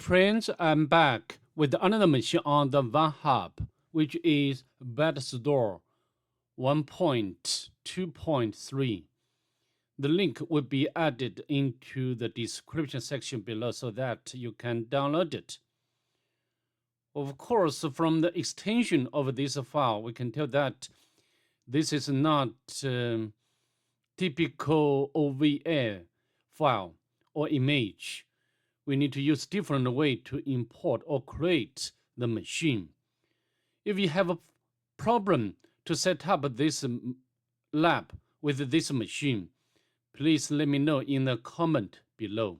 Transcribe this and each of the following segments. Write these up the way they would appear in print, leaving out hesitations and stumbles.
Friends, I'm back with another machine on the Vulnhub, which is Badstore 1.2.3. The link will be added into the description section below so that you can download it. Of course, from the extension of this file, we can tell that this is not typical OVA file or image. We need to use different way to import or create the machine. If you have a problem to set up this lab with this machine, please let me know in the comment below.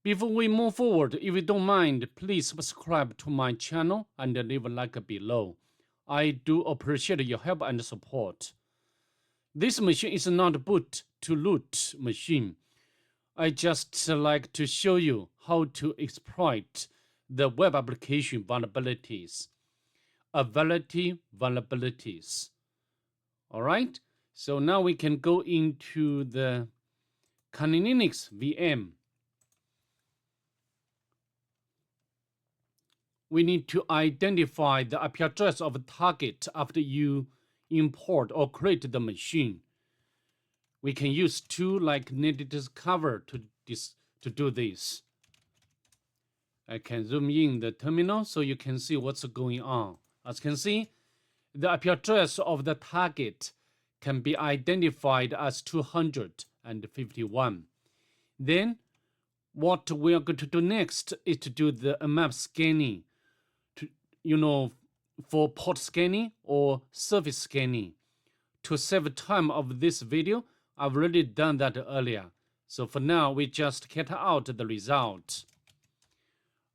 Before we move forward, if you don't mind, please subscribe to my channel and leave a like below. I do appreciate your help and support. This machine is not a boot to root machine. I just like to show you how to exploit the web application vulnerabilities, vulnerabilities. All right, so now we can go into the Kali Linux VM. We need to identify the IP address of the target after you import or create the machine. We can use tools like netdiscover to do this. I can zoom in the terminal so you can see what's going on. As you can see, the IP address of the target can be identified as 251. Then, what we are going to do next is to do the map scanning, for port scanning or service scanning. To save time of this video, I've already done that earlier. So for now, we just get out the result.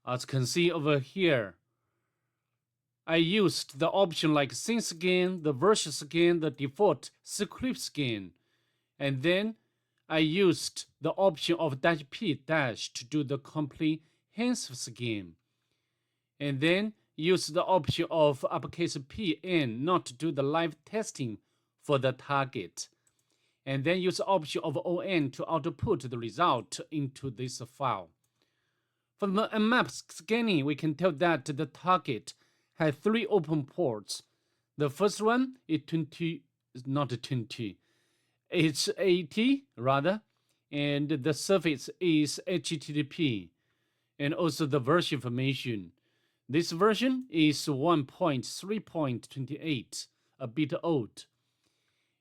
As you can see over here, I used the option like scene scan, the version scan, the default script scan. And then I used the option of -p- to do the comprehensive scan. And then use the option of application PN not to do the live testing for the target. And then use the option of ON to output the result into this file. For the map scanning, we can tell that the target has 3 open ports. The first one is 20, not 20, it's 80 rather, and the surface is HTTP, and also the version information. This version is 1.3.28, a bit old.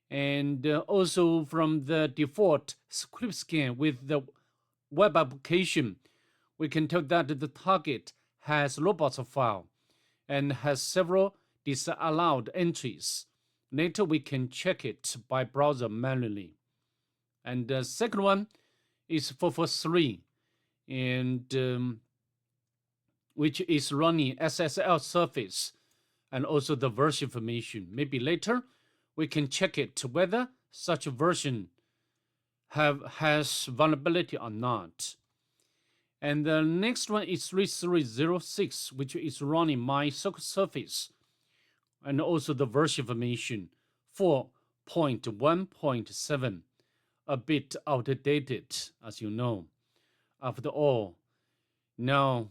And also from the default script scan with the web application, we can tell that the target has robots file and has several disallowed entries. Later we can check it by browser manually. And the second one is 443, and which is running SSL service and also the version information. Maybe later we can check it whether such a version has vulnerability or not. And the next one is 3306, which is running MySQL service and also the version information 4.1.7, a bit outdated, as you know. After all, now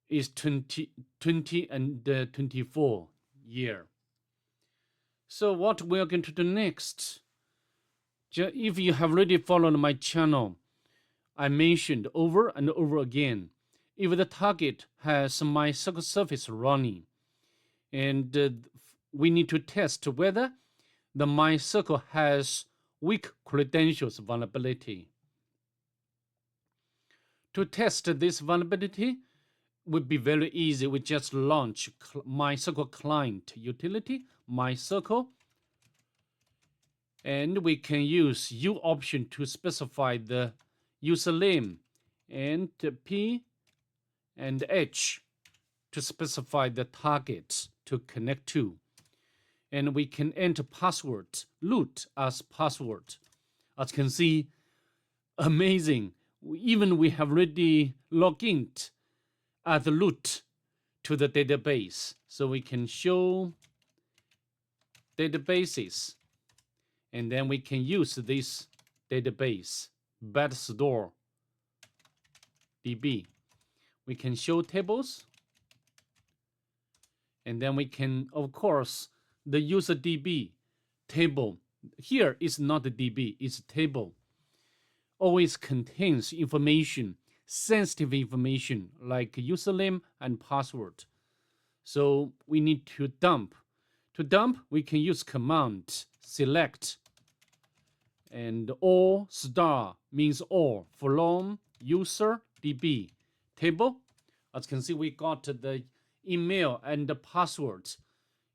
is 2020 and 24 year. So what we are going to do next? If you have already followed my channel, I mentioned over and over again, if the target has MySQL service running, and we need to test whether the MySQL has weak credentials vulnerability. To test this vulnerability would be very easy. We just launch MySQL client utility, MySQL, and we can use U option to specify the username and P and H to specify the target to connect to. And we can enter password, root as password. As you can see, amazing. Even we have already logged in as root to the database. So we can show databases, and then we can use this database, Badstore. DB. We can show tables. And then we can, of course, the user DB table. Here is not a DB, it's a table. Always contains information, sensitive information like username and password. So we need to dump. To dump, we can use command select and all star means all from user DB table. As you can see, we got the email and the password.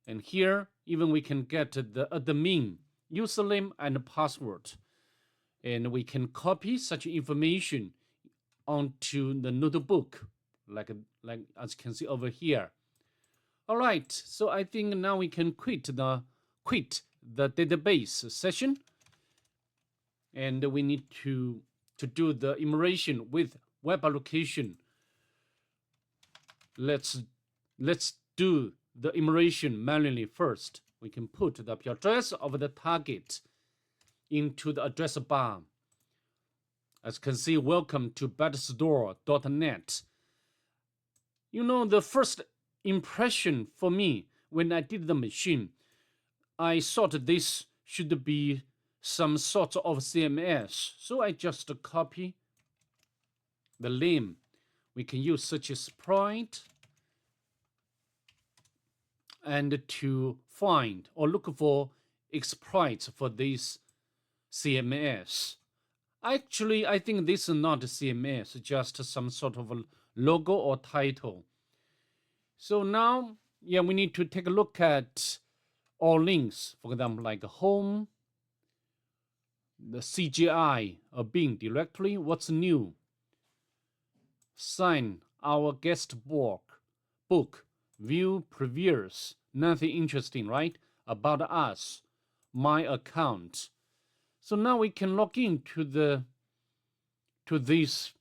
And here, even we can get the admin username and password. And we can copy such information onto the notebook, like as you can see over here. All right, so I think now we can quit the database session. And we need to do the enumeration with web application. Let's do the enumeration manually first. We can put the IP address of the target into the address bar. As you can see, welcome to badstore.net. You know, the first impression for me when I did the machine, I thought this should be some sort of CMS. So I just copy the name. We can use such as exploit and to find or look for exploits for this CMS. Actually, I think this is not a CMS, just some sort of a logo or title. So now, yeah, we need to take a look at all links, for example, like home, the CGI, a Bing directory, what's new, sign our guest book, view previous, nothing interesting, right? About us, my account. So now we can log in to this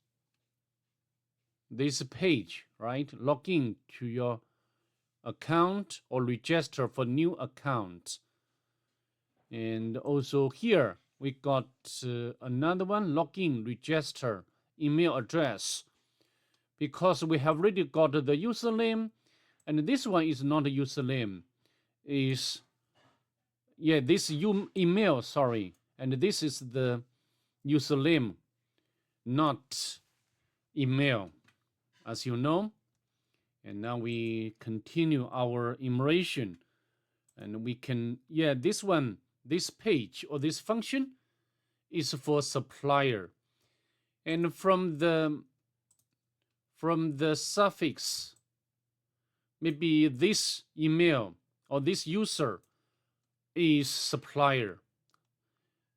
page, right? Log in to your account or register for new account. And also here we got another one, login, register, email address. Because we have already got the username, and this one is not a username, is this email, sorry, and this is the username, not email, as you know. And now we continue our enumeration, and we can, this one, this page or this function is for supplier. And from the suffix, maybe this email or this user is supplier.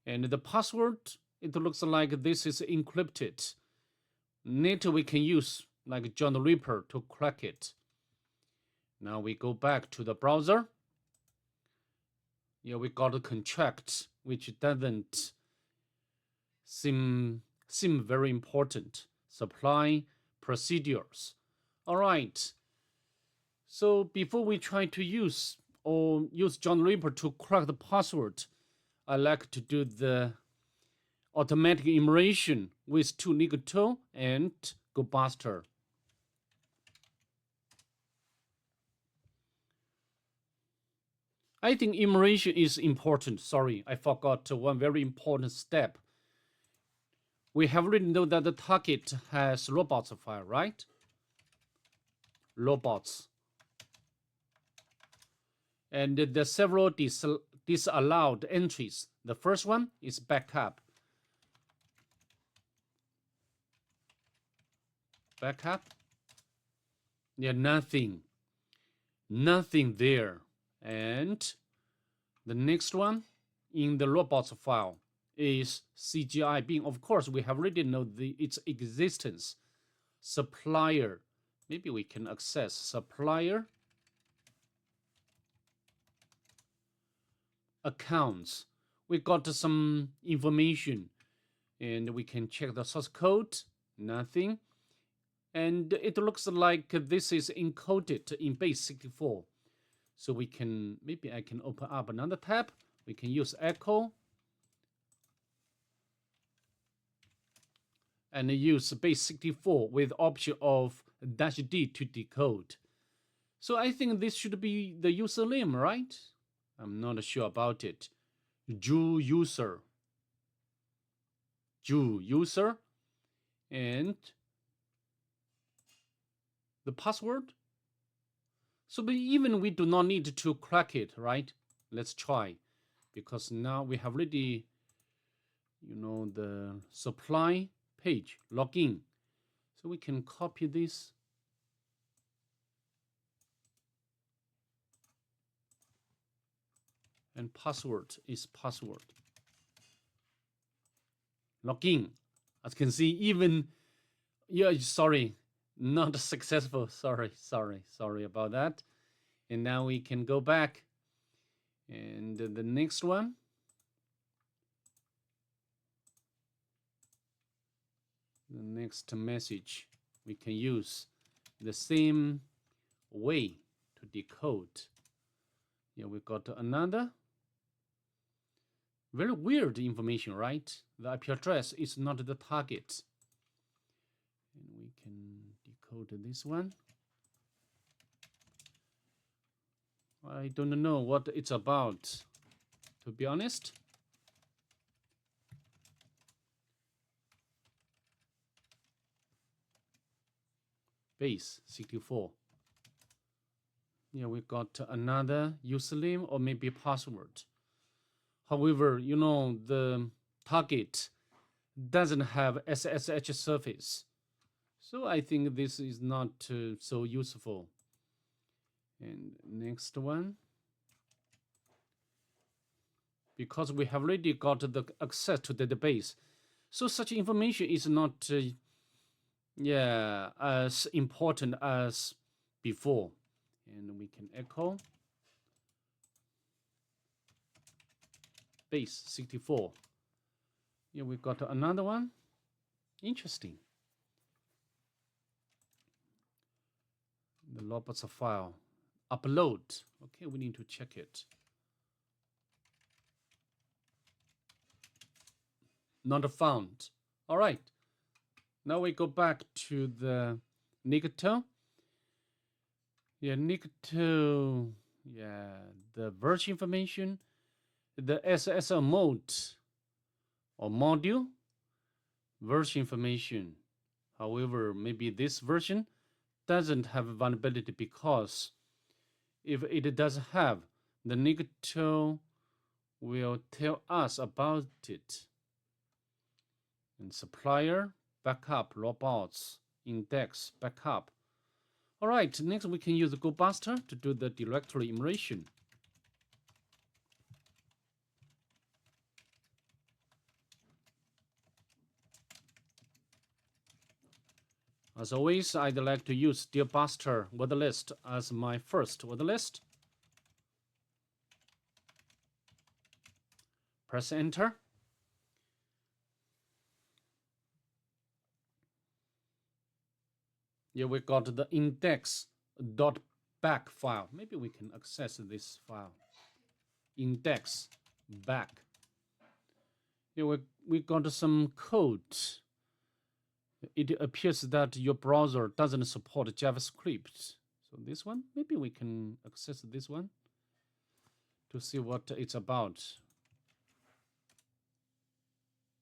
And the password, it looks like this is encrypted. Later we can use like John the Ripper to crack it. Now we go back to the browser. Yeah, we got a contract, which doesn't seem very important. Supply procedures. All right. So before we try to use John Ripper to crack the password, I like to do the automatic enumeration with Tunigato and Badstore. I think enumeration is important. Sorry, I forgot one very important step. We have already know that the target has robots file, right? Robots. And there are several disallowed entries. The first one is backup. Backup. Yeah, nothing there. And the next one in the robots file is CGI Bing. Of course, we have already know its existence. Supplier. Maybe we can access supplier. Accounts. We got some information and we can check the source code. Nothing. And it looks like this is encoded in base 64. So we can, maybe I can open up another tab. We can use echo and use base 64 with option of -D to decode. So I think this should be the username, right? I'm not sure about it. Ju user, and the password. So but even we do not need to crack it, right? Let's try, because now we have already, the supply page, login. So we can copy this. And password is password. Login. As you can see, even, sorry, not successful. Sorry about that. And now we can go back. And the next one. The next message, we can use the same way to decode. Yeah, we got another. Very weird information, right? The IP address is not the target. And we can decode this one. I don't know what it's about, to be honest. Base 64. Yeah, we got another username or maybe password. However, the target doesn't have SSH service. So I think this is not so useful. And next one. Because we have already got the access to the database. So such information is not as important as before. And we can echo base 64. Yeah, we got another one. Interesting. The robots file upload. Okay, we need to check it. Not found. All right. Now we go back to the Nicto. Yeah, Nicto. Yeah, the version information, the SSL mode or module, version information. However, maybe this version doesn't have vulnerability, because if it does have, the Nicto will tell us about it. And supplier, backup, robots, index, backup. All right, next we can use Badstore to do the directory enumeration. As always, I'd like to use dear Badstore word list as my first word list. Press enter. Yeah, we got the index.back file. Maybe we can access this file. Index back. Yeah, we got some code. It appears that your browser doesn't support JavaScript. So this one, maybe we can access this one to see what it's about.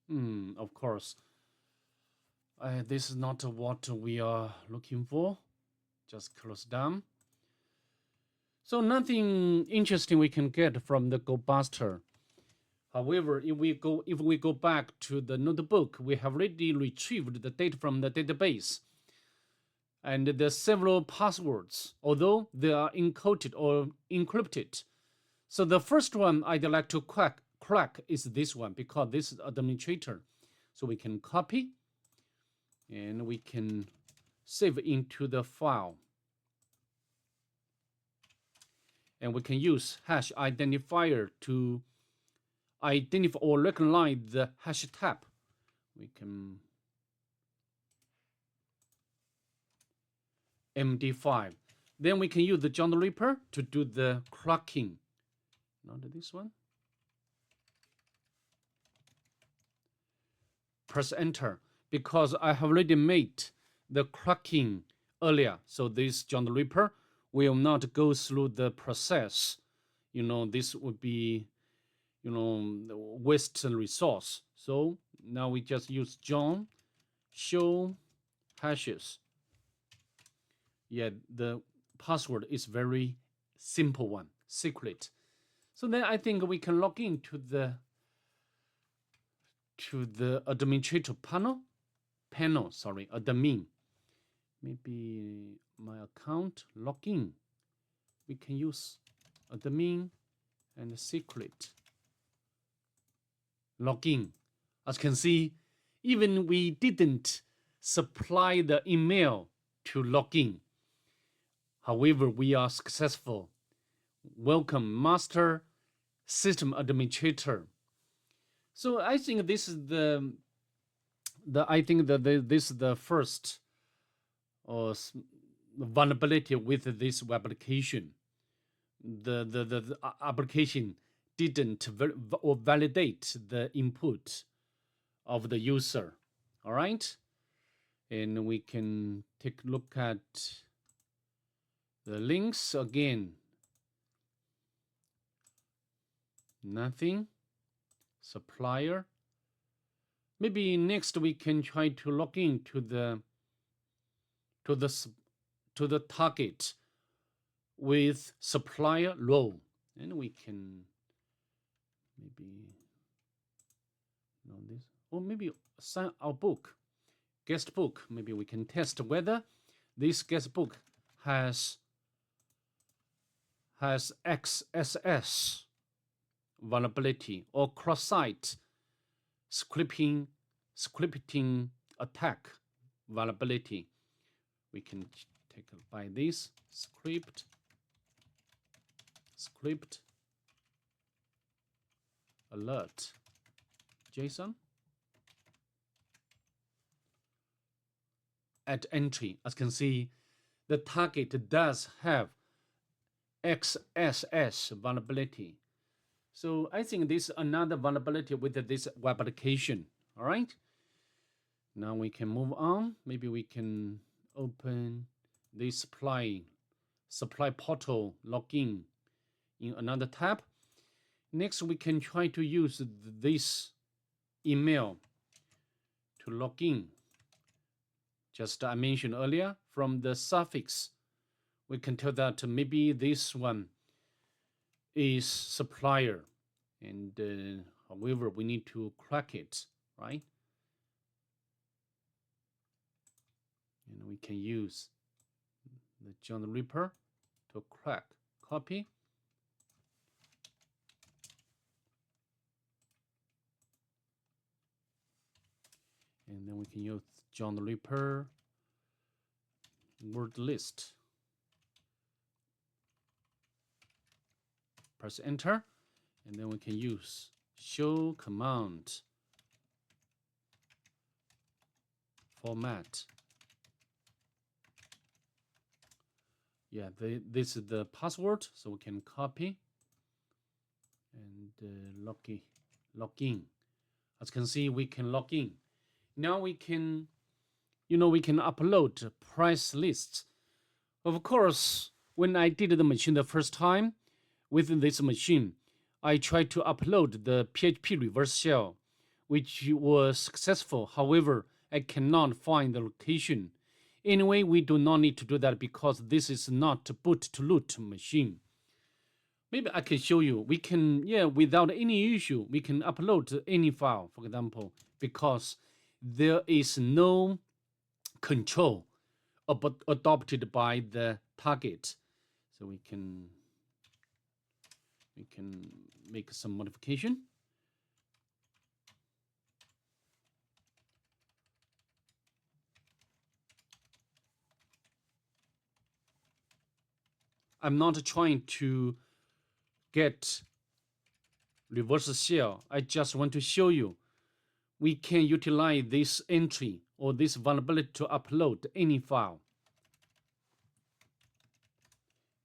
Of course. This is not what we are looking for. Just close down. So nothing interesting we can get from the Badstore. However, if we go back to the notebook, we have already retrieved the data from the database. And there are several passwords, although they are encoded or encrypted. So the first one I'd like to crack is this one, because this is administrator. So we can copy and we can save into the file. And we can use hash identifier to identify or recognize the hash tab. We can MD5. Then we can use the John the Ripper to do the cracking. Not this one. Press enter. because I have already made the cracking earlier. So this John the Ripper will not go through the process. This would be, waste resource. So now we just use John show hashes. Yeah, the password is very simple one, secret. So then I think we can log into the administrator panel, sorry, admin. Maybe my account login. We can use admin and secret login. As you can see, even we didn't supply the email to login. However, we are successful. Welcome, master system administrator. So I think this is this is the first vulnerability with this web application. The application didn't validate the input of the user. All right, and we can take a look at the links again. Nothing. Supplier. Maybe next we can try to log in to the target with supplier role, and we can maybe know this, or maybe sign our book, guest book. Maybe we can test whether this guest book has XSS vulnerability or cross-site scripting attack vulnerability. We can take by this script alert JSON at entry. As you can see, the target does have XSS vulnerability. So I think this is another vulnerability with this web application. All right. Now we can move on. Maybe we can open the supply portal login in another tab. Next, we can try to use this email to log in. Just I mentioned earlier, from the suffix, we can tell that maybe this one is supplier, and however, we need to crack it, right? And we can use the John the Ripper to crack. Copy. And then we can use John the Ripper word list. Press enter, and then we can use show command format. Yeah, this is the password, so we can copy and log in. As you can see, we can log in. Now we can, we can upload price lists. Of course, when I did the machine the first time, with this machine, I tried to upload the PHP reverse shell, which was successful. However, I cannot find the location. Anyway, we do not need to do that because this is not a boot to root machine. Maybe I can show you. We can, without any issue, we can upload any file, for example, because there is no control adopted by the target. So we can make some modification. I'm not trying to get reverse shell. I just want to show you we can utilize this entry or this vulnerability to upload any file.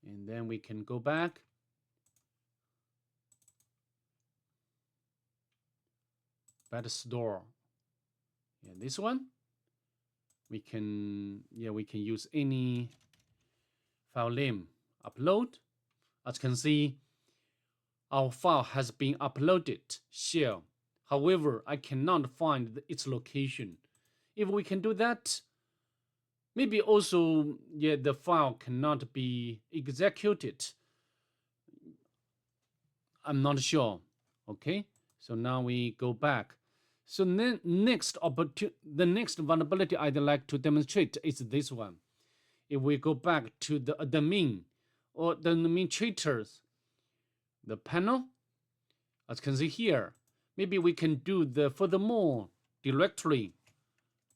And then we can go back. Badstore. Yeah, this one. we can use any file name upload. As you can see, our file has been uploaded here. However, I cannot find its location. If we can do that, maybe also the file cannot be executed. I'm not sure. Okay, so now we go back. So the next vulnerability I'd like to demonstrate is this one. If we go back to the admin or the administrators, the panel, as you can see here, maybe we can do the furthermore directory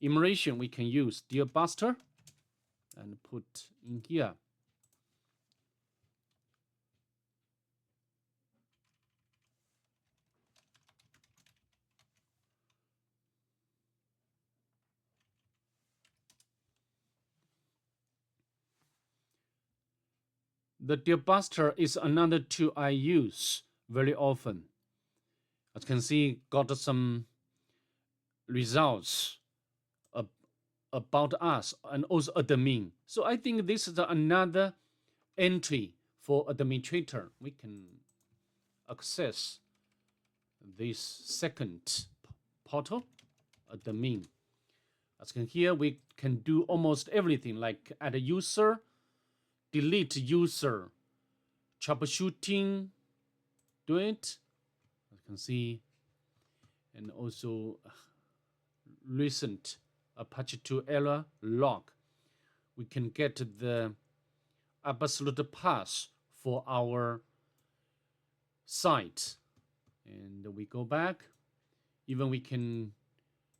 enumeration. We can use dear Badstore and put in here. The dear Badstore is another tool I use very often. As you can see, got some results about us and also admin. So I think this is another entry for administrator. We can access this second portal, admin. As you can hear, we can do almost everything like add a user, delete user, troubleshooting, do it. As you can see, and also recent Apache 2 error log. We can get the absolute path for our site. And we go back. Even we can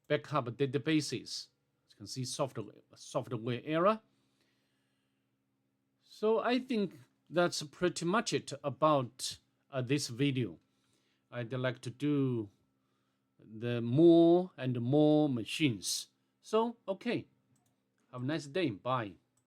back up databases. As you can see, software error. So I think that's pretty much it about this video. I'd like to do the more and more machines. So, okay. Have a nice day. Bye.